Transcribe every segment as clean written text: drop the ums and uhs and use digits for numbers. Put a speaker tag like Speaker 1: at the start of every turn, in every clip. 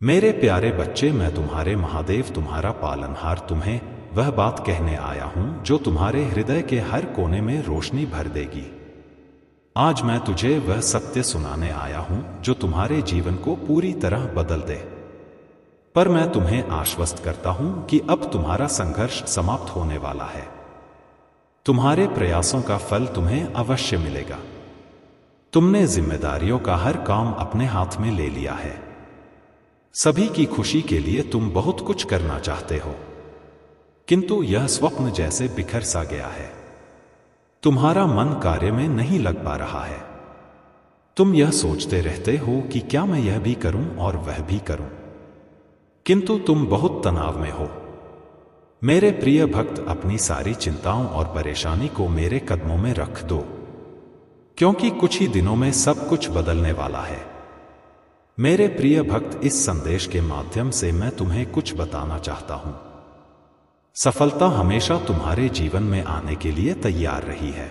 Speaker 1: मेरे प्यारे बच्चे, मैं तुम्हारे महादेव, तुम्हारा पालनहार, तुम्हें वह बात कहने आया हूं जो तुम्हारे हृदय के हर कोने में रोशनी भर देगी। आज मैं तुझे वह सत्य सुनाने आया हूं जो तुम्हारे जीवन को पूरी तरह बदल दे। पर मैं तुम्हें आश्वस्त करता हूं कि अब तुम्हारा संघर्ष समाप्त होने वाला है। तुम्हारे प्रयासों का फल तुम्हें अवश्य मिलेगा। तुमने जिम्मेदारियों का हर काम अपने हाथ में ले लिया है। सभी की खुशी के लिए तुम बहुत कुछ करना चाहते हो, किंतु यह स्वप्न जैसे बिखर सा गया है। तुम्हारा मन कार्य में नहीं लग पा रहा है। तुम यह सोचते रहते हो कि क्या मैं यह भी करूं और वह भी करूं, किंतु तुम बहुत तनाव में हो। मेरे प्रिय भक्त, अपनी सारी चिंताओं और परेशानी को मेरे कदमों में रख दो, क्योंकि कुछ ही दिनों में सब कुछ बदलने वाला है। मेरे प्रिय भक्त, इस संदेश के माध्यम से मैं तुम्हें कुछ बताना चाहता हूं। सफलता हमेशा तुम्हारे जीवन में आने के लिए तैयार रही है,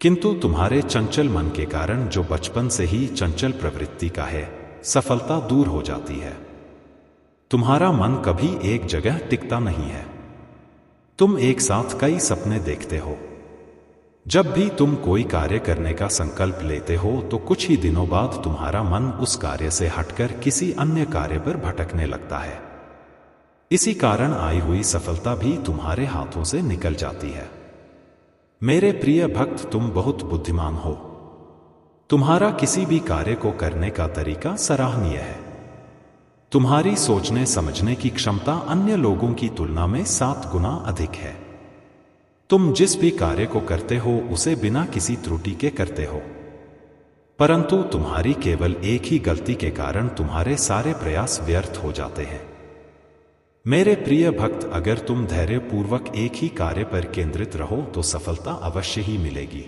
Speaker 1: किंतु तुम्हारे चंचल मन के कारण, जो बचपन से ही चंचल प्रवृत्ति का है, सफलता दूर हो जाती है। तुम्हारा मन कभी एक जगह टिकता नहीं है। तुम एक साथ कई सपने देखते हो। जब भी तुम कोई कार्य करने का संकल्प लेते हो तो कुछ ही दिनों बाद तुम्हारा मन उस कार्य से हटकर किसी अन्य कार्य पर भटकने लगता है। इसी कारण आई हुई सफलता भी तुम्हारे हाथों से निकल जाती है। मेरे प्रिय भक्त, तुम बहुत बुद्धिमान हो। तुम्हारा किसी भी कार्य को करने का तरीका सराहनीय है। तुम्हारी सोचने समझने की क्षमता अन्य लोगों की तुलना में 7 गुना अधिक है। तुम जिस भी कार्य को करते हो उसे बिना किसी त्रुटि के करते हो, परंतु तुम्हारी केवल एक ही गलती के कारण तुम्हारे सारे प्रयास व्यर्थ हो जाते हैं। मेरे प्रिय भक्त, अगर तुम धैर्यपूर्वक एक ही कार्य पर केंद्रित रहो तो सफलता अवश्य ही मिलेगी।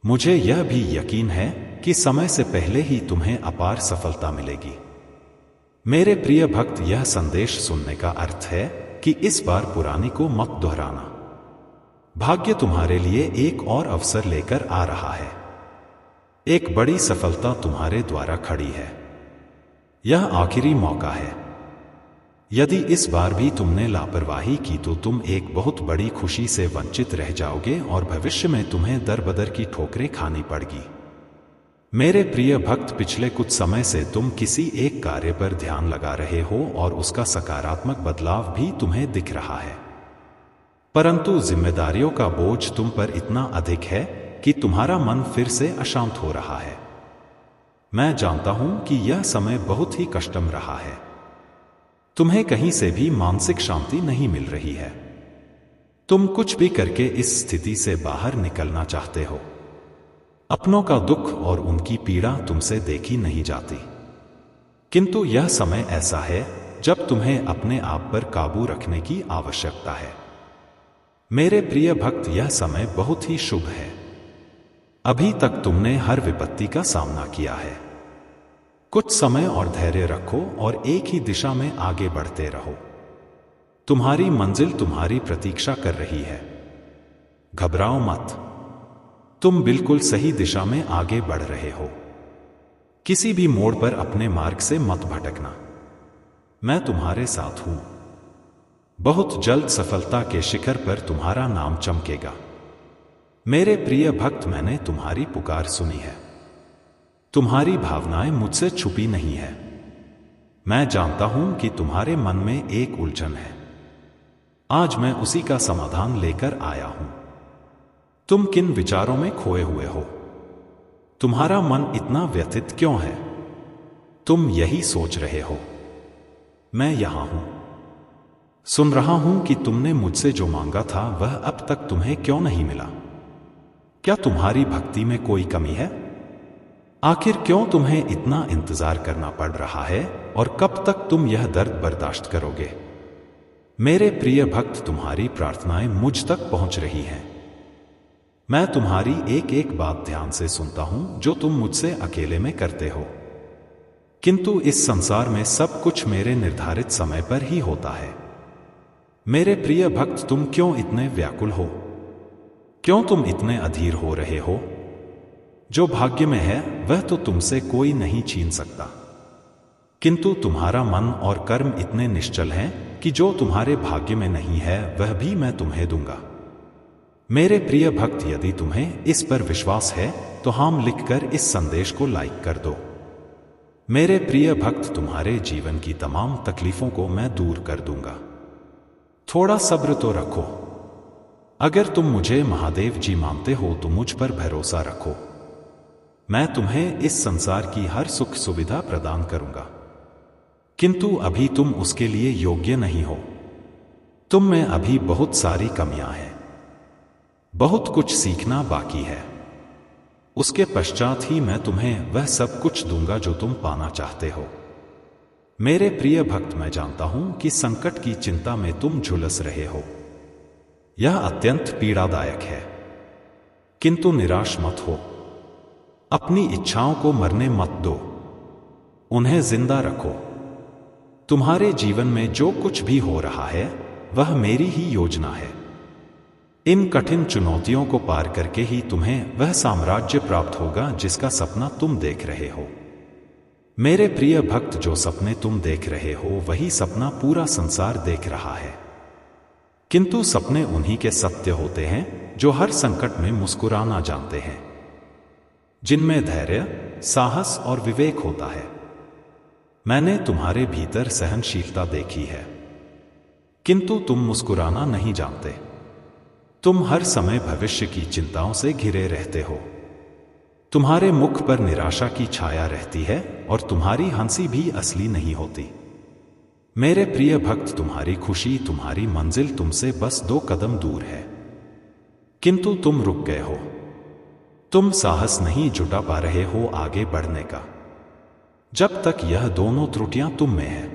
Speaker 1: मुझे यह भी यकीन है कि समय से पहले ही तुम्हें अपार सफलता मिलेगी। मेरे प्रिय भक्त, यह संदेश सुनने का अर्थ है कि इस बार पुरानी को मत दोहराना। भाग्य तुम्हारे लिए एक और अवसर लेकर आ रहा है। एक बड़ी सफलता तुम्हारे द्वारा खड़ी है। यह आखिरी मौका है। यदि इस बार भी तुमने लापरवाही की तो तुम एक बहुत बड़ी खुशी से वंचित रह जाओगे और भविष्य में तुम्हें दर बदर की ठोकरें खानी पड़गी। मेरे प्रिय भक्त, पिछले कुछ समय से तुम किसी एक कार्य पर ध्यान लगा रहे हो और उसका सकारात्मक बदलाव भी तुम्हें दिख रहा है, परंतु जिम्मेदारियों का बोझ तुम पर इतना अधिक है कि तुम्हारा मन फिर से अशांत हो रहा है। मैं जानता हूं कि यह समय बहुत ही कष्टम रहा है। तुम्हें कहीं से भी मानसिक शांति नहीं मिल रही है। तुम कुछ भी करके इस स्थिति से बाहर निकलना चाहते हो। अपनों का दुख और उनकी पीड़ा तुमसे देखी नहीं जाती, किंतु यह समय ऐसा है जब तुम्हें अपने आप पर काबू रखने की आवश्यकता है। मेरे प्रिय भक्त, यह समय बहुत ही शुभ है। अभी तक तुमने हर विपत्ति का सामना किया है। कुछ समय और धैर्य रखो और एक ही दिशा में आगे बढ़ते रहो। तुम्हारी मंजिल तुम्हारी प्रतीक्षा कर रही है। घबराओ मत। तुम बिल्कुल सही दिशा में आगे बढ़ रहे हो। किसी भी मोड़ पर अपने मार्ग से मत भटकना। मैं तुम्हारे साथ हूं। बहुत जल्द सफलता के शिखर पर तुम्हारा नाम चमकेगा। मेरे प्रिय भक्त, मैंने तुम्हारी पुकार सुनी है। तुम्हारी भावनाएं मुझसे छुपी नहीं है। मैं जानता हूं कि तुम्हारे मन में एक उलझन है। आज मैं उसी का समाधान लेकर आया हूं। तुम किन विचारों में खोए हुए हो? तुम्हारा मन इतना व्यथित क्यों है? तुम यही सोच रहे हो। मैं यहां हूं। सुन रहा हूं कि तुमने मुझसे जो मांगा था वह अब तक तुम्हें क्यों नहीं मिला। क्या तुम्हारी भक्ति में कोई कमी है? आखिर क्यों तुम्हें इतना इंतजार करना पड़ रहा है और कब तक तुम यह दर्द बर्दाश्त करोगे? मेरे प्रिय भक्त, तुम्हारी प्रार्थनाएं मुझ तक पहुंच रही हैं। मैं तुम्हारी एक एक बात ध्यान से सुनता हूं जो तुम मुझसे अकेले में करते हो, किंतु इस संसार में सब कुछ मेरे निर्धारित समय पर ही होता है। मेरे प्रिय भक्त, तुम क्यों इतने व्याकुल हो? क्यों तुम इतने अधीर हो रहे हो? जो भाग्य में है वह तो तुमसे कोई नहीं छीन सकता। किंतु तुम्हारा मन और कर्म इतने निश्चल हैं कि जो तुम्हारे भाग्य में नहीं है वह भी मैं तुम्हें दूंगा। मेरे प्रिय भक्त, यदि तुम्हें इस पर विश्वास है तो हाम लिखकर इस संदेश को लाइक कर दो। मेरे प्रिय भक्त, तुम्हारे जीवन की तमाम तकलीफों को मैं दूर कर दूंगा। थोड़ा सब्र तो रखो। अगर तुम मुझे महादेव जी मानते हो तो मुझ पर भरोसा रखो। मैं तुम्हें इस संसार की हर सुख सुविधा प्रदान करूंगा, किंतु अभी तुम उसके लिए योग्य नहीं हो। तुम में अभी बहुत सारी कमियां हैं, बहुत कुछ सीखना बाकी है। उसके पश्चात ही मैं तुम्हें वह सब कुछ दूंगा जो तुम पाना चाहते हो। मेरे प्रिय भक्त, मैं जानता हूं कि संकट की चिंता में तुम झुलस रहे हो। यह अत्यंत पीड़ादायक है, किंतु निराश मत हो। अपनी इच्छाओं को मरने मत दो, उन्हें जिंदा रखो। तुम्हारे जीवन में जो कुछ भी हो रहा है वह मेरी ही योजना है। इन कठिन चुनौतियों को पार करके ही तुम्हें वह साम्राज्य प्राप्त होगा जिसका सपना तुम देख रहे हो। मेरे प्रिय भक्त, जो सपने तुम देख रहे हो वही सपना पूरा संसार देख रहा है। किंतु सपने उन्हीं के सत्य होते हैं जो हर संकट में मुस्कुराना जानते हैं, जिनमें धैर्य, साहस और विवेक होता है। मैंने तुम्हारे भीतर सहनशीलता देखी है, किंतु तुम मुस्कुराना नहीं जानते। तुम हर समय भविष्य की चिंताओं से घिरे रहते हो। तुम्हारे मुख पर निराशा की छाया रहती है और तुम्हारी हंसी भी असली नहीं होती। मेरे प्रिय भक्त, तुम्हारी खुशी, तुम्हारी मंजिल तुमसे बस 2 कदम दूर है, किंतु तुम रुक गए हो। तुम साहस नहीं जुटा पा रहे हो आगे बढ़ने का। जब तक यह दोनों त्रुटियां तुम में है,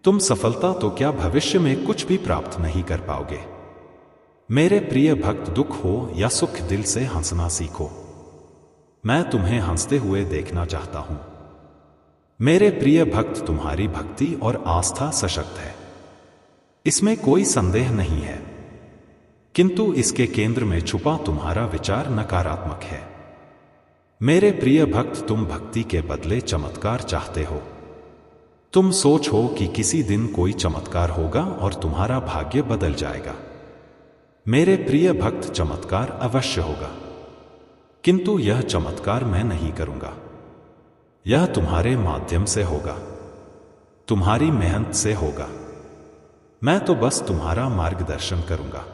Speaker 1: तुम सफलता तो क्या भविष्य में कुछ भी प्राप्त नहीं कर पाओगे। मेरे प्रिय भक्त, दुख हो या सुख, दिल से हंसना सीखो। मैं तुम्हें हंसते हुए देखना चाहता हूं। मेरे प्रिय भक्त, तुम्हारी भक्ति और आस्था सशक्त है, इसमें कोई संदेह नहीं है, किंतु इसके केंद्र में छुपा तुम्हारा विचार नकारात्मक है। मेरे प्रिय भक्त, तुम भक्ति के बदले चमत्कार चाहते हो। तुम सोचो कि किसी दिन कोई चमत्कार होगा और तुम्हारा भाग्य बदल जाएगा। मेरे प्रिय भक्त, चमत्कार अवश्य होगा, किंतु यह चमत्कार मैं नहीं करूंगा। यह तुम्हारे माध्यम से होगा, तुम्हारी मेहनत से होगा। मैं तो बस तुम्हारा मार्गदर्शन करूंगा।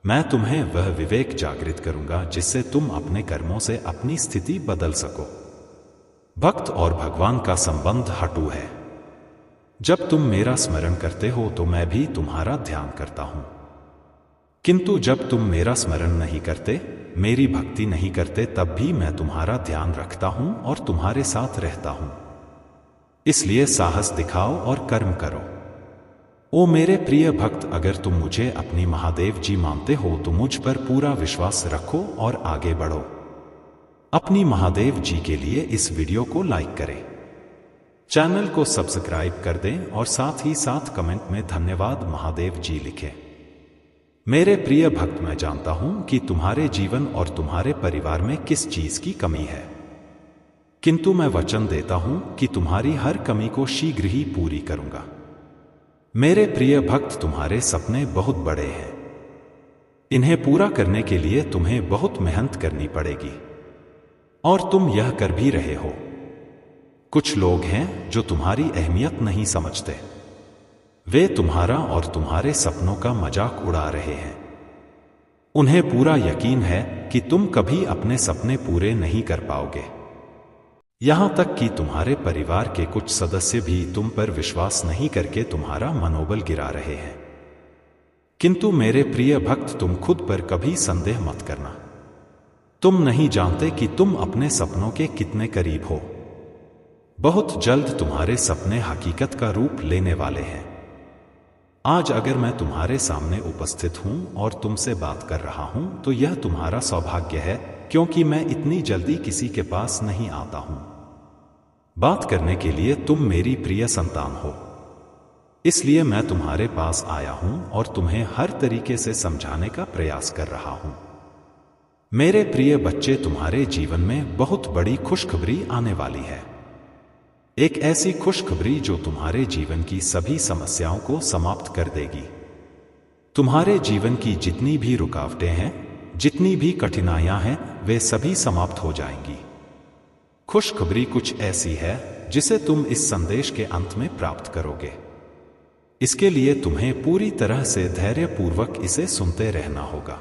Speaker 1: मैं तुम्हें वह विवेक जागृत करूंगा जिससे तुम अपने कर्मों से अपनी स्थिति बदल सको। भक्त और भगवान का संबंध हटू है। जब तुम मेरा स्मरण करते हो तो मैं भी तुम्हारा ध्यान करता हूं, किंतु जब तुम मेरा स्मरण नहीं करते, मेरी भक्ति नहीं करते, तब भी मैं तुम्हारा ध्यान रखता हूं और तुम्हारे साथ रहता हूं। इसलिए साहस दिखाओ और कर्म करो। ओ मेरे प्रिय भक्त, अगर तुम मुझे अपनी महादेव जी मानते हो तो मुझ पर पूरा विश्वास रखो और आगे बढ़ो। अपनी महादेव जी के लिए इस वीडियो को लाइक करें, चैनल को सब्सक्राइब कर दें और साथ ही साथ कमेंट में धन्यवाद महादेव जी लिखें। मेरे प्रिय भक्त, मैं जानता हूं कि तुम्हारे जीवन और तुम्हारे परिवार में किस चीज की कमी है, किंतु मैं वचन देता हूं कि तुम्हारी हर कमी को शीघ्र ही पूरी करूंगा। मेरे प्रिय भक्त, तुम्हारे सपने बहुत बड़े हैं। इन्हें पूरा करने के लिए तुम्हें बहुत मेहनत करनी पड़ेगी, और तुम यह कर भी रहे हो। कुछ लोग हैं जो तुम्हारी अहमियत नहीं समझते। वे तुम्हारा और तुम्हारे सपनों का मजाक उड़ा रहे हैं। उन्हें पूरा यकीन है कि तुम कभी अपने सपने पूरे नहीं कर पाओगे। यहां तक कि तुम्हारे परिवार के कुछ सदस्य भी तुम पर विश्वास नहीं करके तुम्हारा मनोबल गिरा रहे हैं। किंतु मेरे प्रिय भक्त, तुम खुद पर कभी संदेह मत करना। तुम नहीं जानते कि तुम अपने सपनों के कितने करीब हो। बहुत जल्द तुम्हारे सपने हकीकत का रूप लेने वाले हैं। आज अगर मैं तुम्हारे सामने उपस्थित हूं और तुमसे बात कर रहा हूं तो यह तुम्हारा सौभाग्य है, क्योंकि मैं इतनी जल्दी किसी के पास नहीं आता हूं। बात करने के लिए तुम मेरी प्रिय संतान हो, इसलिए मैं तुम्हारे पास आया हूं और तुम्हें हर तरीके से समझाने का प्रयास कर रहा हूं। मेरे प्रिय बच्चे, तुम्हारे जीवन में बहुत बड़ी खुशखबरी आने वाली है। एक ऐसी खुशखबरी जो तुम्हारे जीवन की सभी समस्याओं को समाप्त कर देगी। तुम्हारे जीवन की जितनी भी रुकावटें हैं, जितनी भी कठिनाइयां हैं, वे सभी समाप्त हो जाएंगी। खुशखबरी कुछ ऐसी है जिसे तुम इस संदेश के अंत में प्राप्त करोगे। इसके लिए तुम्हें पूरी तरह से धैर्यपूर्वक इसे सुनते रहना होगा।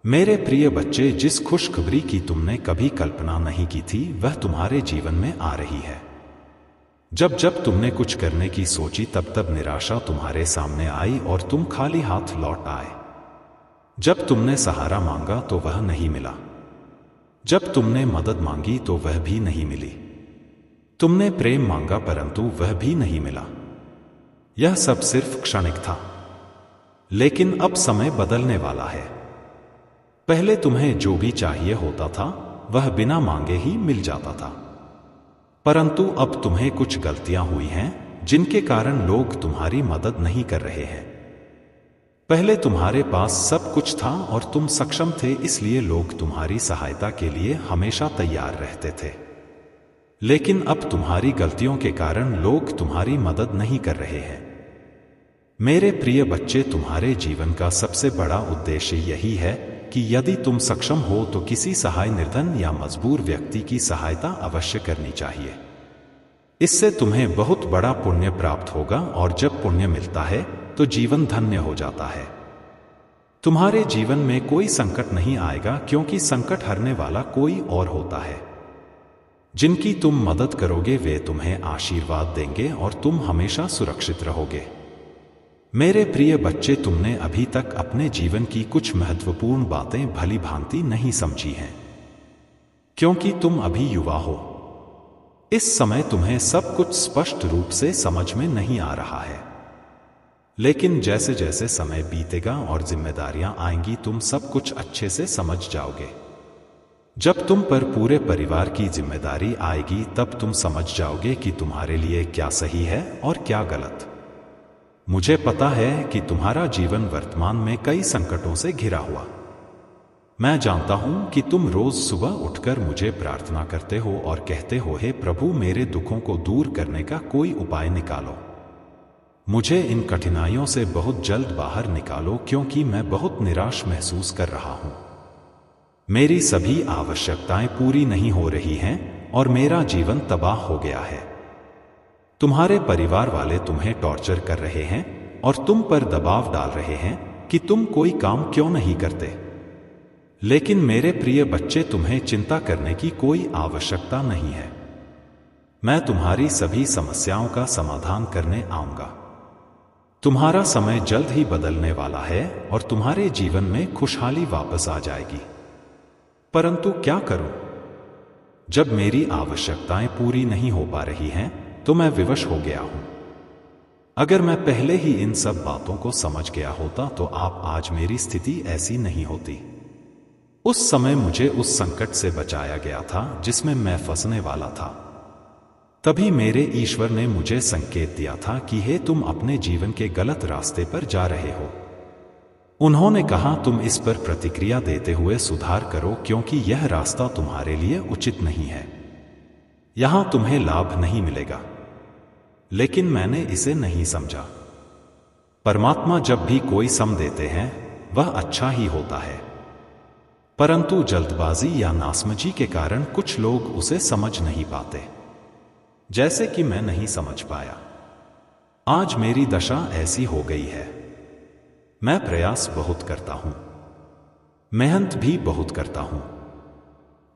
Speaker 1: मेरे प्रिय बच्चे, जिस खुशखबरी की तुमने कभी कल्पना नहीं की थी, वह तुम्हारे जीवन में आ रही है। जब जब तुमने कुछ करने की सोची, तब तब निराशा तुम्हारे सामने आई और तुम खाली हाथ लौट आए। जब तुमने सहारा मांगा तो वह नहीं मिला। जब तुमने मदद मांगी तो वह भी नहीं मिली। तुमने प्रेम मांगा परंतु वह भी नहीं मिला। यह सब सिर्फ क्षणिक था, लेकिन अब समय बदलने वाला है। पहले तुम्हें जो भी चाहिए होता था वह बिना मांगे ही मिल जाता था, परंतु अब तुम्हें कुछ गलतियां हुई हैं जिनके कारण लोग तुम्हारी मदद नहीं कर रहे हैं। पहले तुम्हारे पास सब कुछ था और तुम सक्षम थे, इसलिए लोग तुम्हारी सहायता के लिए हमेशा तैयार रहते थे। लेकिन अब तुम्हारी गलतियों के कारण लोग तुम्हारी मदद नहीं कर रहे हैं। मेरे प्रिय बच्चे, तुम्हारे जीवन का सबसे बड़ा उद्देश्य यही है कि यदि तुम सक्षम हो तो किसी सहाय, निर्धन या मजबूर व्यक्ति की सहायता अवश्य करनी चाहिए। इससे तुम्हें बहुत बड़ा पुण्य प्राप्त होगा और जब पुण्य मिलता है तो जीवन धन्य हो जाता है। तुम्हारे जीवन में कोई संकट नहीं आएगा, क्योंकि संकट हरने वाला कोई और होता है। जिनकी तुम मदद करोगे वे तुम्हें आशीर्वाद देंगे और तुम हमेशा सुरक्षित रहोगे। मेरे प्रिय बच्चे, तुमने अभी तक अपने जीवन की कुछ महत्वपूर्ण बातें भली भांति नहीं समझी हैं, क्योंकि तुम अभी युवा हो। इस समय तुम्हें सब कुछ स्पष्ट रूप से समझ में नहीं आ रहा है, लेकिन जैसे जैसे समय बीतेगा और जिम्मेदारियां आएंगी, तुम सब कुछ अच्छे से समझ जाओगे। जब तुम पर पूरे परिवार की जिम्मेदारी आएगी, तब तुम समझ जाओगे कि तुम्हारे लिए क्या सही है और क्या गलत। मुझे पता है कि तुम्हारा जीवन वर्तमान में कई संकटों से घिरा हुआ। मैं जानता हूं कि तुम रोज सुबह उठकर मुझे प्रार्थना करते हो और कहते हो, हे प्रभु, मेरे दुखों को दूर करने का कोई उपाय निकालो। मुझे इन कठिनाइयों से बहुत जल्द बाहर निकालो, क्योंकि मैं बहुत निराश महसूस कर रहा हूं। मेरी सभी आवश्यकताएं पूरी नहीं हो रही हैं और मेरा जीवन तबाह हो गया है। तुम्हारे परिवार वाले तुम्हें टॉर्चर कर रहे हैं और तुम पर दबाव डाल रहे हैं कि तुम कोई काम क्यों नहीं करते। लेकिन मेरे प्रिय बच्चे, तुम्हें चिंता करने की कोई आवश्यकता नहीं है। मैं तुम्हारी सभी समस्याओं का समाधान करने आऊंगा। तुम्हारा समय जल्द ही बदलने वाला है और तुम्हारे जीवन में खुशहाली वापस आ जाएगी। परंतु क्या करूं? जब मेरी आवश्यकताएं पूरी नहीं हो पा रही हैं तो मैं विवश हो गया हूं। अगर मैं पहले ही इन सब बातों को समझ गया होता तो आप आज मेरी स्थिति ऐसी नहीं होती। उस समय मुझे उस संकट से बचाया गया था जिसमें मैं फंसने वाला था। तभी मेरे ईश्वर ने मुझे संकेत दिया था कि हे, तुम अपने जीवन के गलत रास्ते पर जा रहे हो। उन्होंने कहा, तुम इस पर प्रतिक्रिया देते हुए सुधार करो, क्योंकि यह रास्ता तुम्हारे लिए उचित नहीं है। यहां तुम्हें लाभ नहीं मिलेगा। लेकिन मैंने इसे नहीं समझा। परमात्मा जब भी कोई सम देते हैं वह अच्छा ही होता है, परंतु जल्दबाजी या नासमझी के कारण कुछ लोग उसे समझ नहीं पाते, जैसे कि मैं नहीं समझ पाया। आज मेरी दशा ऐसी हो गई है। मैं प्रयास बहुत करता हूं, मेहनत भी बहुत करता हूं,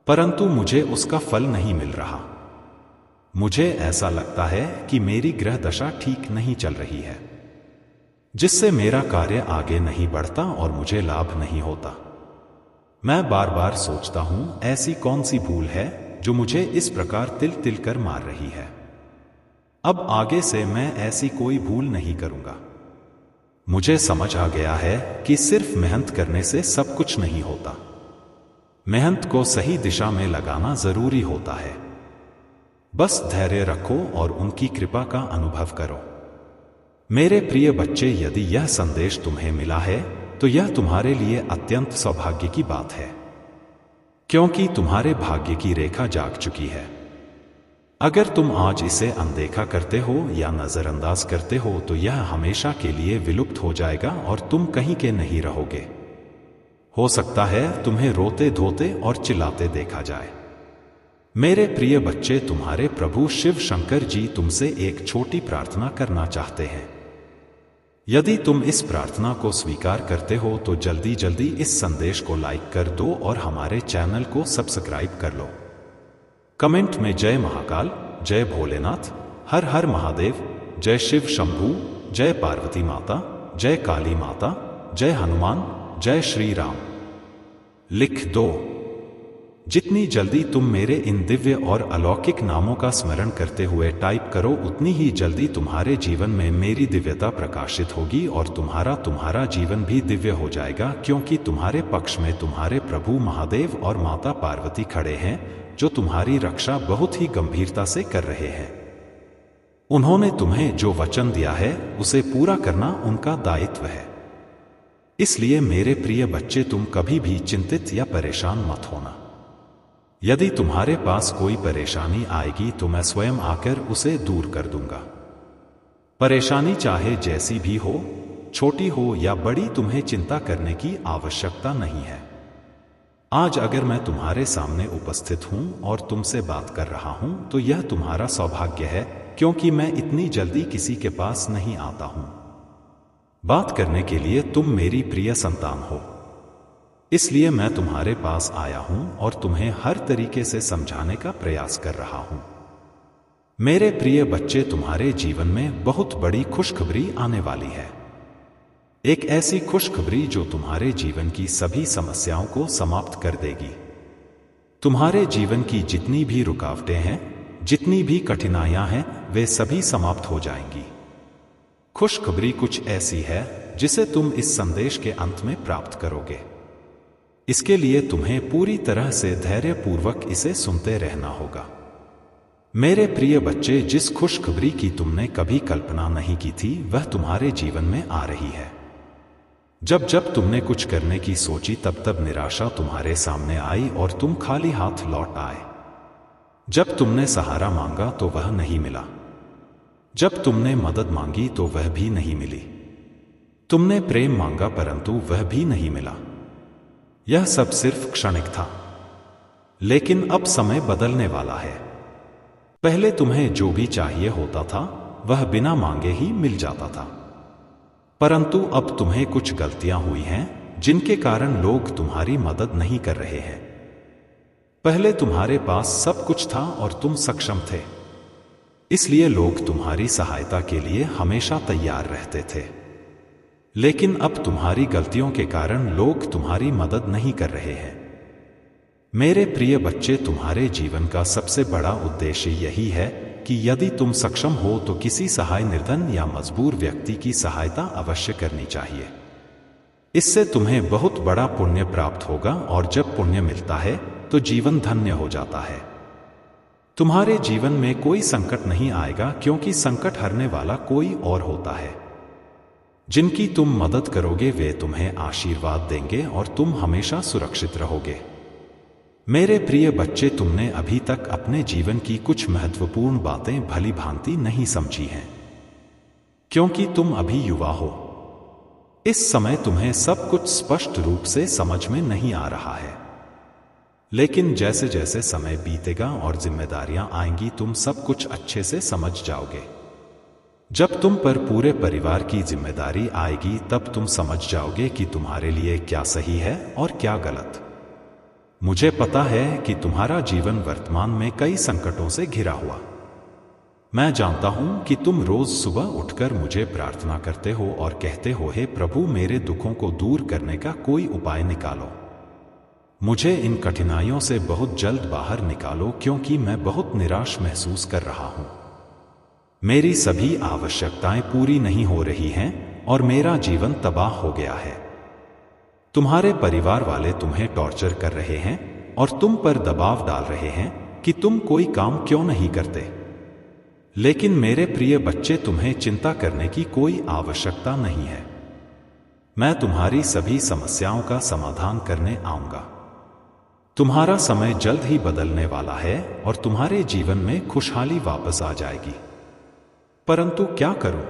Speaker 1: परंतु मुझे उसका फल नहीं मिल रहा। मुझे ऐसा लगता है कि मेरी ग्रह दशा ठीक नहीं चल रही है, जिससे मेरा कार्य आगे नहीं बढ़ता और मुझे लाभ नहीं होता। मैं बार बार सोचता हूं, ऐसी कौन सी भूल है जो मुझे इस प्रकार तिल तिल कर मार रही है। अब आगे से मैं ऐसी कोई भूल नहीं करूंगा। मुझे समझ आ गया है कि सिर्फ मेहनत करने से सब कुछ नहीं होता। मेहनत को सही दिशा में लगाना जरूरी होता है। बस धैर्य रखो और उनकी कृपा का अनुभव करो। मेरे प्रिय बच्चे, यदि यह संदेश तुम्हें मिला है तो यह तुम्हारे लिए अत्यंत सौभाग्य की बात है, क्योंकि तुम्हारे भाग्य की रेखा जाग चुकी है। अगर तुम आज इसे अनदेखा करते हो या नजरअंदाज करते हो तो यह हमेशा के लिए विलुप्त हो जाएगा और तुम कहीं के नहीं रहोगे। हो सकता है तुम्हें रोते धोते और चिल्लाते देखा जाए। मेरे प्रिय बच्चे, तुम्हारे प्रभु शिव शंकर जी तुमसे एक छोटी प्रार्थना करना चाहते हैं। यदि तुम इस प्रार्थना को स्वीकार करते हो तो जल्दी जल्दी इस संदेश को लाइक कर दो और हमारे चैनल को सब्सक्राइब कर लो। कमेंट में जय महाकाल, जय भोलेनाथ, हर हर महादेव, जय शिव शंभू, जय पार्वती माता, जय काली माता, जय हनुमान, जय श्री राम लिख दो। जितनी जल्दी तुम मेरे इन दिव्य और अलौकिक नामों का स्मरण करते हुए टाइप करो, उतनी ही जल्दी तुम्हारे जीवन में मेरी दिव्यता प्रकाशित होगी और तुम्हारा जीवन भी दिव्य हो जाएगा, क्योंकि तुम्हारे पक्ष में तुम्हारे प्रभु महादेव और माता पार्वती खड़े हैं, जो तुम्हारी रक्षा बहुत ही गंभीरता से कर रहे हैं। उन्होंने तुम्हें जो वचन दिया है उसे पूरा करना उनका दायित्व है। इसलिए मेरे प्रिय बच्चे, तुम कभी भी चिंतित या परेशान मत होना। यदि तुम्हारे पास कोई परेशानी आएगी तो मैं स्वयं आकर उसे दूर कर दूंगा। परेशानी चाहे जैसी भी हो, छोटी हो या बड़ी, तुम्हें चिंता करने की आवश्यकता नहीं है। आज अगर मैं तुम्हारे सामने उपस्थित हूं और तुमसे बात कर रहा हूं तो यह तुम्हारा सौभाग्य है, क्योंकि मैं इतनी जल्दी किसी के पास नहीं आता हूं। बात करने के लिए तुम मेरी प्रिय संतान हो, इसलिए मैं तुम्हारे पास आया हूं और तुम्हें हर तरीके से समझाने का प्रयास कर रहा हूं। मेरे प्रिय बच्चे, तुम्हारे जीवन में बहुत बड़ी खुशखबरी आने वाली है। एक ऐसी खुशखबरी जो तुम्हारे जीवन की सभी समस्याओं को समाप्त कर देगी। तुम्हारे जीवन की जितनी भी रुकावटें हैं, जितनी भी कठिनाइयां हैं, वे सभी समाप्त हो जाएंगी। खुशखबरी कुछ ऐसी है जिसे तुम इस संदेश के अंत में प्राप्त करोगे। इसके लिए तुम्हें पूरी तरह से धैर्यपूर्वक इसे सुनते रहना होगा। मेरे प्रिय बच्चे, जिस खुशखबरी की तुमने कभी कल्पना नहीं की थी वह तुम्हारे जीवन में आ रही है। जब जब तुमने कुछ करने की सोची तब तब निराशा तुम्हारे सामने आई और तुम खाली हाथ लौट आए। जब तुमने सहारा मांगा तो वह नहीं मिला। जब तुमने मदद मांगी तो वह भी नहीं मिली। तुमने प्रेम मांगा परंतु वह भी नहीं मिला। यह सब सिर्फ क्षणिक था, लेकिन अब समय बदलने वाला है। पहले तुम्हें जो भी चाहिए होता था वह बिना मांगे ही मिल जाता था, परंतु अब तुम्हें कुछ गलतियां हुई हैं जिनके कारण लोग तुम्हारी मदद नहीं कर रहे हैं। पहले तुम्हारे पास सब कुछ था और तुम सक्षम थे, इसलिए लोग तुम्हारी सहायता के लिए हमेशा तैयार रहते थे। लेकिन अब तुम्हारी गलतियों के कारण लोग तुम्हारी मदद नहीं कर रहे हैं। मेरे प्रिय बच्चे, तुम्हारे जीवन का सबसे बड़ा उद्देश्य यही है कि यदि तुम सक्षम हो तो किसी सहाय, निर्धन या मजबूर व्यक्ति की सहायता अवश्य करनी चाहिए। इससे तुम्हें बहुत बड़ा पुण्य प्राप्त होगा और जब पुण्य मिलता है तो जीवन धन्य हो जाता है। तुम्हारे जीवन में कोई संकट नहीं आएगा, क्योंकि संकट हरने वाला कोई और होता है। जिनकी तुम मदद करोगे वे तुम्हें आशीर्वाद देंगे और तुम हमेशा सुरक्षित रहोगे। मेरे प्रिय बच्चे, तुमने अभी तक अपने जीवन की कुछ महत्वपूर्ण बातें भली भांति नहीं समझी हैं, क्योंकि तुम अभी युवा हो। इस समय तुम्हें सब कुछ स्पष्ट रूप से समझ में नहीं आ रहा है, लेकिन जैसे जैसे समय बीतेगा और जिम्मेदारियां आएंगी तुम सब कुछ अच्छे से समझ जाओगे। जब तुम पर पूरे परिवार की जिम्मेदारी आएगी तब तुम समझ जाओगे कि तुम्हारे लिए क्या सही है और क्या गलत। मुझे पता है कि तुम्हारा जीवन वर्तमान में कई संकटों से घिरा हुआ। मैं जानता हूं कि तुम रोज सुबह उठकर मुझे प्रार्थना करते हो और कहते हो, हे प्रभु, मेरे दुखों को दूर करने का कोई उपाय निकालो। मुझे इन कठिनाइयों से बहुत जल्द बाहर निकालो, क्योंकि मैं बहुत निराश महसूस कर रहा हूं। मेरी सभी आवश्यकताएं पूरी नहीं हो रही हैं और मेरा जीवन तबाह हो गया है। तुम्हारे परिवार वाले तुम्हें टॉर्चर कर रहे हैं और तुम पर दबाव डाल रहे हैं कि तुम कोई काम क्यों नहीं करते। लेकिन मेरे प्रिय बच्चे, तुम्हें चिंता करने की कोई आवश्यकता नहीं है। मैं तुम्हारी सभी समस्याओं का समाधान करने आऊंगा। तुम्हारा समय जल्द ही बदलने वाला है और तुम्हारे जीवन में खुशहाली वापस आ जाएगी। परंतु क्या करूं?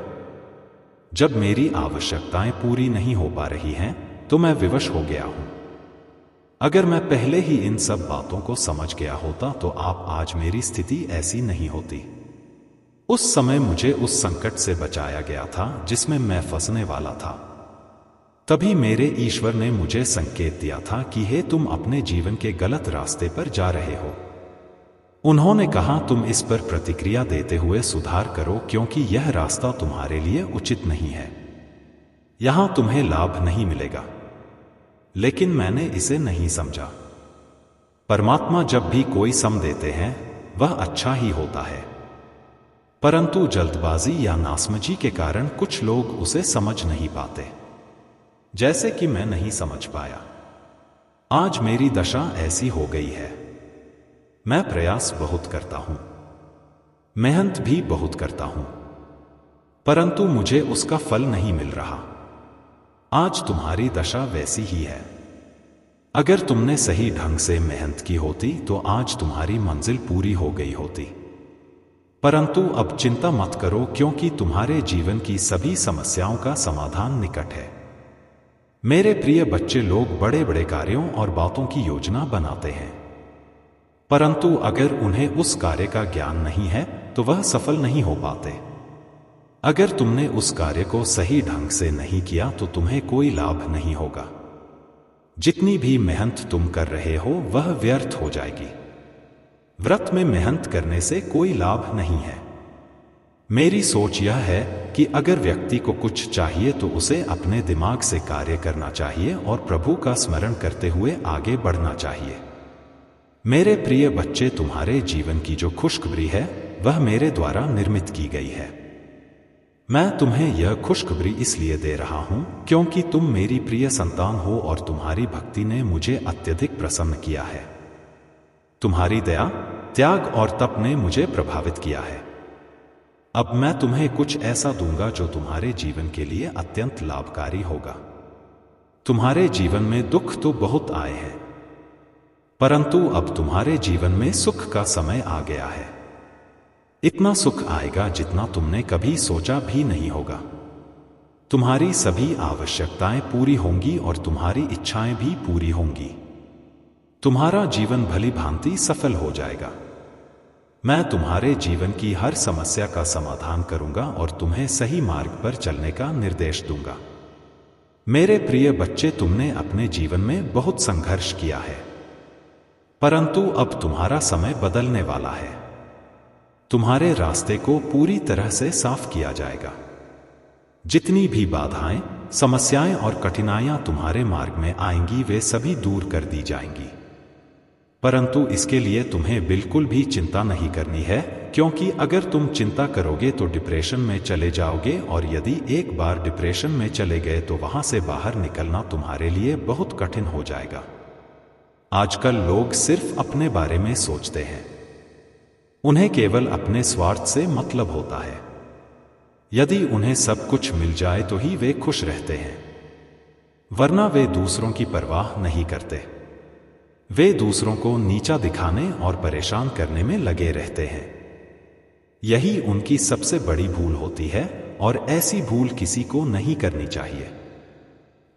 Speaker 1: जब मेरी आवश्यकताएं पूरी नहीं हो पा रही हैं, तो मैं विवश हो गया हूं। अगर मैं पहले ही इन सब बातों को समझ गया होता तो आप आज मेरी स्थिति ऐसी नहीं होती। उस समय मुझे उस संकट से बचाया गया था जिसमें मैं फंसने वाला था। तभी मेरे ईश्वर ने मुझे संकेत दिया था कि हे, तुम अपने जीवन के गलत रास्ते पर जा रहे हो। उन्होंने कहा, तुम इस पर प्रतिक्रिया देते हुए सुधार करो, क्योंकि यह रास्ता तुम्हारे लिए उचित नहीं है। यहां तुम्हें लाभ नहीं मिलेगा। लेकिन मैंने इसे नहीं समझा। परमात्मा जब भी कोई सम देते हैं वह अच्छा ही होता है, परंतु जल्दबाजी या नासमझी के कारण कुछ लोग उसे समझ नहीं पाते, जैसे कि मैं नहीं समझ पाया। आज मेरी दशा ऐसी हो गई है। मैं प्रयास बहुत करता हूं, मेहनत भी बहुत करता हूं, परंतु मुझे उसका फल नहीं मिल रहा। आज तुम्हारी दशा वैसी ही है। अगर तुमने सही ढंग से मेहनत की होती तो आज तुम्हारी मंजिल पूरी हो गई होती। परंतु अब चिंता मत करो, क्योंकि तुम्हारे जीवन की सभी समस्याओं का समाधान निकट है। मेरे प्रिय बच्चे, लोग बड़े बड़े कार्यों और बातों की योजना बनाते हैं, परंतु अगर उन्हें उस कार्य का ज्ञान नहीं है तो वह सफल नहीं हो पाते। अगर तुमने उस कार्य को सही ढंग से नहीं किया तो तुम्हें कोई लाभ नहीं होगा। जितनी भी मेहनत तुम कर रहे हो वह व्यर्थ हो जाएगी। व्रत में मेहनत करने से कोई लाभ नहीं है। मेरी सोच यह है कि अगर व्यक्ति को कुछ चाहिए तो उसे अपने दिमाग से कार्य करना चाहिए और प्रभु का स्मरण करते हुए आगे बढ़ना चाहिए। मेरे प्रिय बच्चे, तुम्हारे जीवन की जो खुशखबरी है वह मेरे द्वारा निर्मित की गई है। मैं तुम्हें यह खुशखबरी इसलिए दे रहा हूं क्योंकि तुम मेरी प्रिय संतान हो और तुम्हारी भक्ति ने मुझे अत्यधिक प्रसन्न किया है। तुम्हारी दया, त्याग और तप ने मुझे प्रभावित किया है। अब मैं तुम्हें कुछ ऐसा दूंगा जो तुम्हारे जीवन के लिए अत्यंत लाभकारी होगा। तुम्हारे जीवन में दुख तो बहुत आए हैं, परंतु अब तुम्हारे जीवन में सुख का समय आ गया है। इतना सुख आएगा जितना तुमने कभी सोचा भी नहीं होगा। तुम्हारी सभी आवश्यकताएं पूरी होंगी और तुम्हारी इच्छाएं भी पूरी होंगी। तुम्हारा जीवन भली भांति सफल हो जाएगा। मैं तुम्हारे जीवन की हर समस्या का समाधान करूंगा और तुम्हें सही मार्ग पर चलने का निर्देश दूंगा। मेरे प्रिय बच्चे, तुमने अपने जीवन में बहुत संघर्ष किया है, परंतु अब तुम्हारा समय बदलने वाला है। तुम्हारे रास्ते को पूरी तरह से साफ किया जाएगा। जितनी भी बाधाएं, समस्याएं और कठिनाइयां तुम्हारे मार्ग में आएंगी वे सभी दूर कर दी जाएंगी। परंतु इसके लिए तुम्हें बिल्कुल भी चिंता नहीं करनी है, क्योंकि अगर तुम चिंता करोगे तो डिप्रेशन में चले जाओगे, और यदि एक बार डिप्रेशन में चले गए तो वहां से बाहर निकलना तुम्हारे लिए बहुत कठिन हो जाएगा। आजकल लोग सिर्फ अपने बारे में सोचते हैं। उन्हें केवल अपने स्वार्थ से मतलब होता है। यदि उन्हें सब कुछ मिल जाए तो ही वे खुश रहते हैं, वरना वे दूसरों की परवाह नहीं करते। वे दूसरों को नीचा दिखाने और परेशान करने में लगे रहते हैं। यही उनकी सबसे बड़ी भूल होती है और ऐसी भूल किसी को नहीं करनी चाहिए।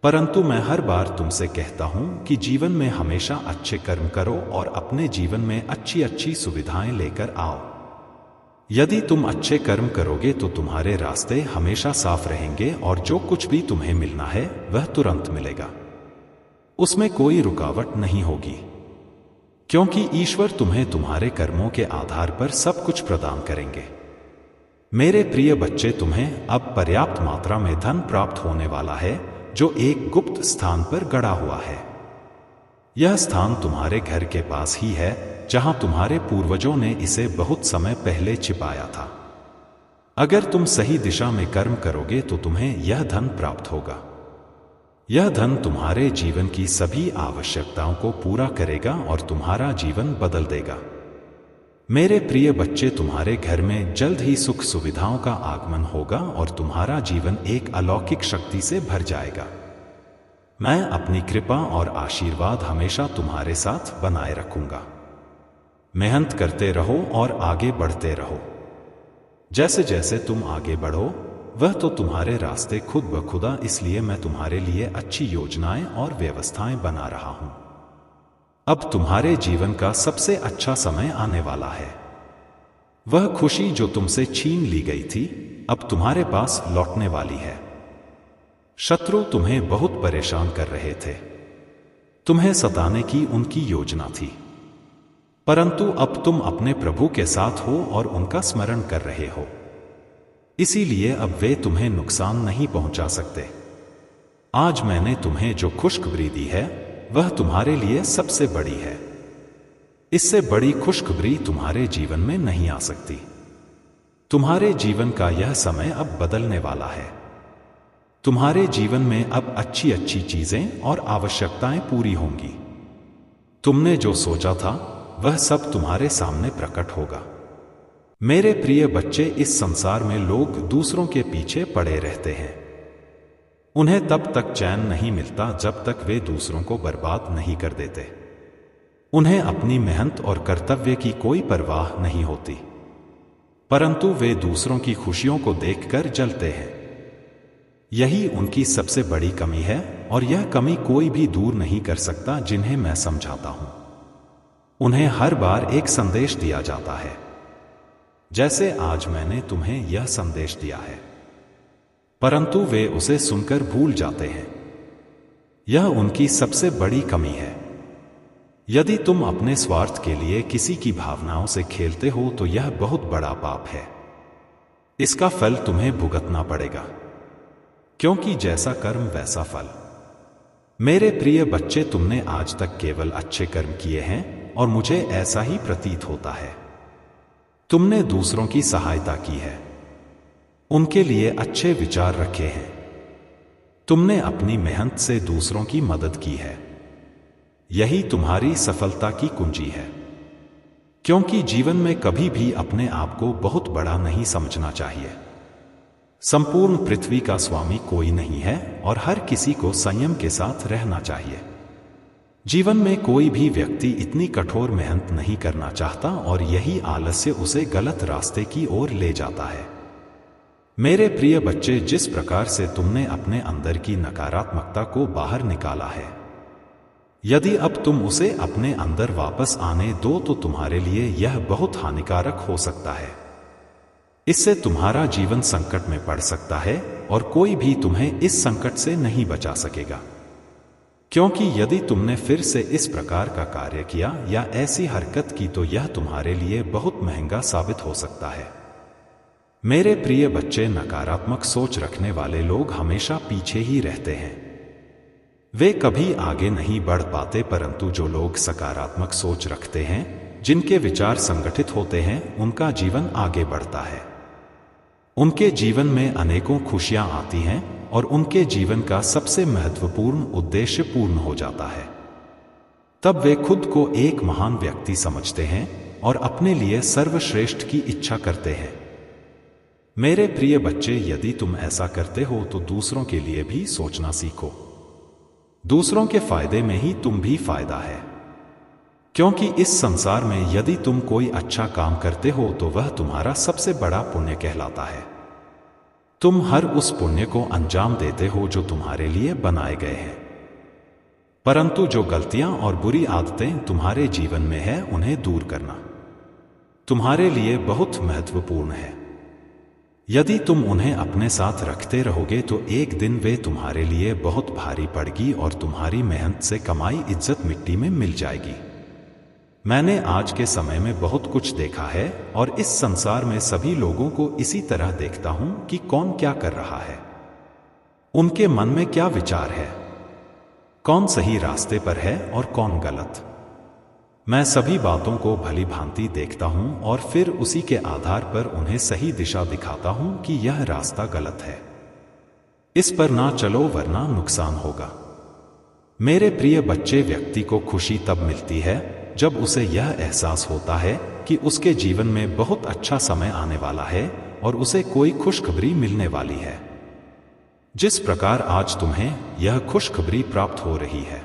Speaker 1: परंतु मैं हर बार तुमसे कहता हूं कि जीवन में हमेशा अच्छे कर्म करो और अपने जीवन में अच्छी अच्छी सुविधाएं लेकर आओ। यदि तुम अच्छे कर्म करोगे तो तुम्हारे रास्ते हमेशा साफ रहेंगे और जो कुछ भी तुम्हें मिलना है वह तुरंत मिलेगा। उसमें कोई रुकावट नहीं होगी, क्योंकि ईश्वर तुम्हें तुम्हारे कर्मों के आधार पर सब कुछ प्रदान करेंगे। मेरे प्रिय बच्चे, तुम्हें अब पर्याप्त मात्रा में धन प्राप्त होने वाला है, जो एक गुप्त स्थान पर गड़ा हुआ है। यह स्थान तुम्हारे घर के पास ही है, जहां तुम्हारे पूर्वजों ने इसे बहुत समय पहले छिपाया था। अगर तुम सही दिशा में कर्म करोगे तो तुम्हें यह धन प्राप्त होगा। यह धन तुम्हारे जीवन की सभी आवश्यकताओं को पूरा करेगा और तुम्हारा जीवन बदल देगा। मेरे प्रिय बच्चे, तुम्हारे घर में जल्द ही सुख सुविधाओं का आगमन होगा और तुम्हारा जीवन एक अलौकिक शक्ति से भर जाएगा। मैं अपनी कृपा और आशीर्वाद हमेशा तुम्हारे साथ बनाए रखूंगा। मेहनत करते रहो और आगे बढ़ते रहो। जैसे जैसे तुम आगे बढ़ो, वह तो तुम्हारे रास्ते खुद ब खुदा, इसलिए मैं तुम्हारे लिए अच्छी योजनाएं और व्यवस्थाएं बना रहा हूं। अब तुम्हारे जीवन का सबसे अच्छा समय आने वाला है। वह खुशी जो तुमसे छीन ली गई थी, अब तुम्हारे पास लौटने वाली है। शत्रु तुम्हें बहुत परेशान कर रहे थे। तुम्हें सताने की उनकी योजना थी, परंतु अब तुम अपने प्रभु के साथ हो और उनका स्मरण कर रहे हो, इसीलिए अब वे तुम्हें नुकसान नहीं पहुंचा सकते। आज मैंने तुम्हें जो खुशखबरी दी है, वह तुम्हारे लिए सबसे बड़ी है। इससे बड़ी खुशखबरी तुम्हारे जीवन में नहीं आ सकती। तुम्हारे जीवन का यह समय अब बदलने वाला है। तुम्हारे जीवन में अब अच्छी अच्छी चीजें और आवश्यकताएं पूरी होंगी। तुमने जो सोचा था, वह सब तुम्हारे सामने प्रकट होगा। मेरे प्रिय बच्चे, इस संसार में लोग दूसरों के पीछे पड़े रहते हैं। उन्हें तब तक चैन नहीं मिलता जब तक वे दूसरों को बर्बाद नहीं कर देते। उन्हें अपनी मेहनत और कर्तव्य की कोई परवाह नहीं होती, परंतु वे दूसरों की खुशियों को देखकर जलते हैं। यही उनकी सबसे बड़ी कमी है, और यह कमी कोई भी दूर नहीं कर सकता जिन्हें मैं समझाता हूं। उन्हें हर बार एक संदेश दिया जाता है, जैसे आज मैंने तुम्हें यह संदेश दिया है, परंतु वे उसे सुनकर भूल जाते हैं। यह उनकी सबसे बड़ी कमी है। यदि तुम अपने स्वार्थ के लिए किसी की भावनाओं से खेलते हो तो यह बहुत बड़ा पाप है। इसका फल तुम्हें भुगतना पड़ेगा, क्योंकि जैसा कर्म वैसा फल। मेरे प्रिय बच्चे, तुमने आज तक केवल अच्छे कर्म किए हैं और मुझे ऐसा ही प्रतीत होता है। तुमने दूसरों की सहायता की है, उनके लिए अच्छे विचार रखे हैं। तुमने अपनी मेहनत से दूसरों की मदद की है। यही तुम्हारी सफलता की कुंजी है, क्योंकि जीवन में कभी भी अपने आप को बहुत बड़ा नहीं समझना चाहिए। संपूर्ण पृथ्वी का स्वामी कोई नहीं है और हर किसी को संयम के साथ रहना चाहिए। जीवन में कोई भी व्यक्ति इतनी कठोर मेहनत नहीं करना चाहता, और यही आलस्य उसे गलत रास्ते की ओर ले जाता है। मेरे प्रिय बच्चे, जिस प्रकार से तुमने अपने अंदर की नकारात्मकता को बाहर निकाला है, यदि अब तुम उसे अपने अंदर वापस आने दो तो तुम्हारे लिए यह बहुत हानिकारक हो सकता है। इससे तुम्हारा जीवन संकट में पड़ सकता है और कोई भी तुम्हें इस संकट से नहीं बचा सकेगा, क्योंकि यदि तुमने फिर से इस प्रकार का कार्य किया या ऐसी हरकत की तो यह तुम्हारे लिए बहुत महंगा साबित हो सकता है। मेरे प्रिय बच्चे, नकारात्मक सोच रखने वाले लोग हमेशा पीछे ही रहते हैं। वे कभी आगे नहीं बढ़ पाते, परंतु जो लोग सकारात्मक सोच रखते हैं, जिनके विचार संगठित होते हैं, उनका जीवन आगे बढ़ता है। उनके जीवन में अनेकों खुशियां आती हैं और उनके जीवन का सबसे महत्वपूर्ण उद्देश्य पूर्ण हो जाता है। तब वे खुद को एक महान व्यक्ति समझते हैं और अपने लिए सर्वश्रेष्ठ की इच्छा करते हैं। मेरे प्रिय बच्चे, यदि तुम ऐसा करते हो तो दूसरों के लिए भी सोचना सीखो। दूसरों के फायदे में ही तुम भी फायदा है, क्योंकि इस संसार में यदि तुम कोई अच्छा काम करते हो तो वह तुम्हारा सबसे बड़ा पुण्य कहलाता है। तुम हर उस पुण्य को अंजाम देते हो जो तुम्हारे लिए बनाए गए हैं, परंतु जो गलतियां और बुरी आदतें तुम्हारे जीवन में है, उन्हें दूर करना तुम्हारे लिए बहुत महत्वपूर्ण है। यदि तुम उन्हें अपने साथ रखते रहोगे तो एक दिन वे तुम्हारे लिए बहुत भारी पड़गी और तुम्हारी मेहनत से कमाई इज्जत मिट्टी में मिल जाएगी। मैंने आज के समय में बहुत कुछ देखा है और इस संसार में सभी लोगों को इसी तरह देखता हूं कि कौन क्या कर रहा है, उनके मन में क्या विचार है, कौन सही रास्ते पर है और कौन गलत। मैं सभी बातों को भली भांति देखता हूं और फिर उसी के आधार पर उन्हें सही दिशा दिखाता हूं कि यह रास्ता गलत है, इस पर ना चलो वरना नुकसान होगा। मेरे प्रिय बच्चे, व्यक्ति को खुशी तब मिलती है जब उसे यह एहसास होता है कि उसके जीवन में बहुत अच्छा समय आने वाला है और उसे कोई खुशखबरी मिलने वाली है। जिस प्रकार आज तुम्हें यह खुशखबरी प्राप्त हो रही है।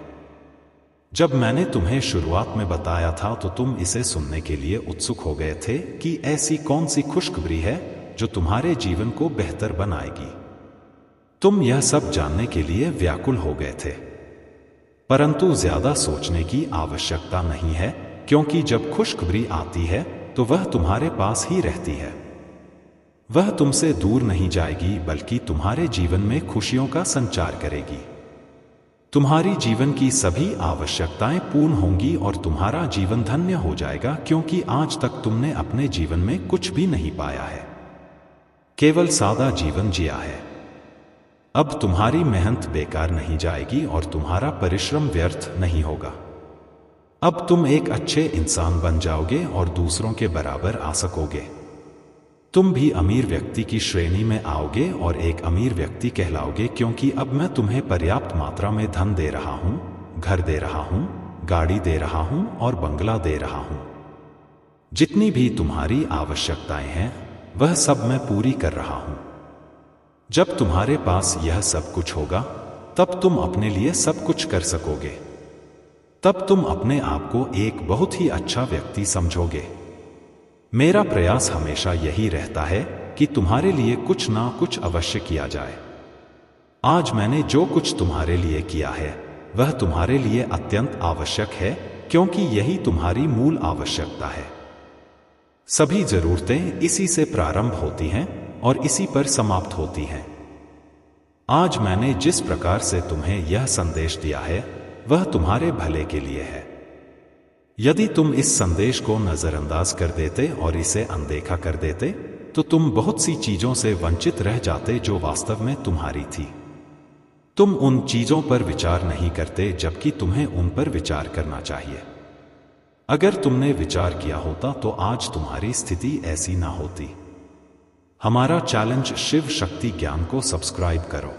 Speaker 1: जब मैंने तुम्हें शुरुआत में बताया था तो तुम इसे सुनने के लिए उत्सुक हो गए थे कि ऐसी कौन सी खुशखबरी है जो तुम्हारे जीवन को बेहतर बनाएगी। तुम यह सब जानने के लिए व्याकुल हो गए थे। परंतु ज्यादा सोचने की आवश्यकता नहीं है, क्योंकि जब खुशखबरी आती है तो वह तुम्हारे पास ही रहती है। वह तुमसे दूर नहीं जाएगी, बल्कि तुम्हारे जीवन में खुशियों का संचार करेगी। तुम्हारी जीवन की सभी आवश्यकताएं पूर्ण होंगी और तुम्हारा जीवन धन्य हो जाएगा, क्योंकि आज तक तुमने अपने जीवन में कुछ भी नहीं पाया है, केवल सादा जीवन जिया है। अब तुम्हारी मेहनत बेकार नहीं जाएगी और तुम्हारा परिश्रम व्यर्थ नहीं होगा। अब तुम एक अच्छे इंसान बन जाओगे और दूसरों के बराबर आ सकोगे। तुम भी अमीर व्यक्ति की श्रेणी में आओगे और एक अमीर व्यक्ति कहलाओगे, क्योंकि अब मैं तुम्हें पर्याप्त मात्रा में धन दे रहा हूं, घर दे रहा हूं, गाड़ी दे रहा हूं और बंगला दे रहा हूं। जितनी भी तुम्हारी आवश्यकताएं हैं वह सब मैं पूरी कर रहा हूं। जब तुम्हारे पास यह सब कुछ होगा तब तुम अपने लिए सब कुछ कर सकोगे। तब तुम अपने आप को एक बहुत ही अच्छा व्यक्ति समझोगे। मेरा प्रयास हमेशा यही रहता है कि तुम्हारे लिए कुछ ना कुछ अवश्य किया जाए। आज मैंने जो कुछ तुम्हारे लिए किया है वह तुम्हारे लिए अत्यंत आवश्यक है, क्योंकि यही तुम्हारी मूल आवश्यकता है। सभी जरूरतें इसी से प्रारंभ होती हैं और इसी पर समाप्त होती हैं। आज मैंने जिस प्रकार से तुम्हें यह संदेश दिया है वह तुम्हारे भले के लिए है। यदि तुम इस संदेश को नजरअंदाज कर देते और इसे अनदेखा कर देते तो तुम बहुत सी चीजों से वंचित रह जाते जो वास्तव में तुम्हारी थी। तुम उन चीजों पर विचार नहीं करते, जबकि तुम्हें उन पर विचार करना चाहिए। अगर तुमने विचार किया होता तो आज तुम्हारी स्थिति ऐसी ना होती। हमारा चैलेंज शिव शक्ति ज्ञान को सब्सक्राइब करो।